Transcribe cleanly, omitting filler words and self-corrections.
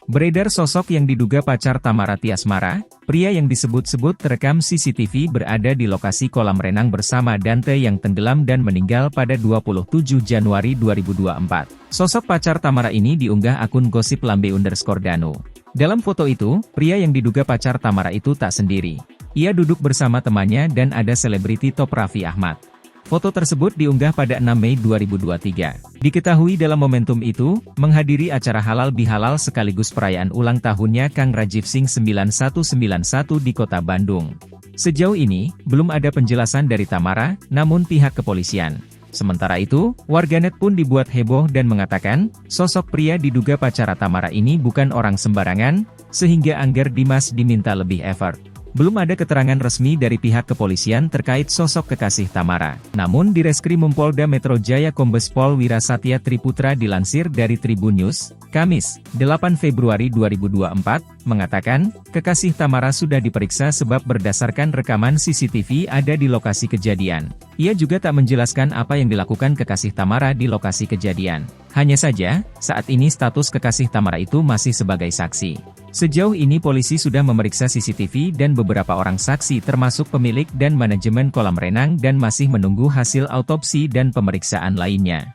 Beredar sosok yang diduga pacar Tamara Tiasmara, pria yang disebut-sebut terekam CCTV berada di lokasi kolam renang bersama Dante yang tenggelam dan meninggal pada 27 Januari 2024. Sosok pacar Tamara ini diunggah akun gosip lambe_dano. Dalam foto itu, pria yang diduga pacar Tamara itu tak sendiri. Ia duduk bersama temannya dan ada selebriti top Raffi Ahmad. Foto tersebut diunggah pada 6 Mei 2023. Diketahui dalam momentum itu, menghadiri acara halal bihalal sekaligus perayaan ulang tahunnya Kang Rajiv Singh 9191 di kota Bandung. Sejauh ini, belum ada penjelasan dari Tamara, namun pihak kepolisian. Sementara itu, warganet pun dibuat heboh dan mengatakan, sosok pria diduga pacar Tamara ini bukan orang sembarangan, sehingga Angger Dimas diminta lebih effort. Belum ada keterangan resmi dari pihak kepolisian terkait sosok kekasih Tamara. Namun di Reskrimum Polda Metro Jaya Kombes Pol Wirasatya Triputra dilansir dari Tribun News, Kamis, 8 Februari 2024, mengatakan, kekasih Tamara sudah diperiksa sebab berdasarkan rekaman CCTV ada di lokasi kejadian. Ia juga tak menjelaskan apa yang dilakukan kekasih Tamara di lokasi kejadian. Hanya saja, saat ini status kekasih Tamara itu masih sebagai saksi. Sejauh ini polisi sudah memeriksa CCTV dan beberapa orang saksi termasuk pemilik dan manajemen kolam renang dan masih menunggu hasil autopsi dan pemeriksaan lainnya.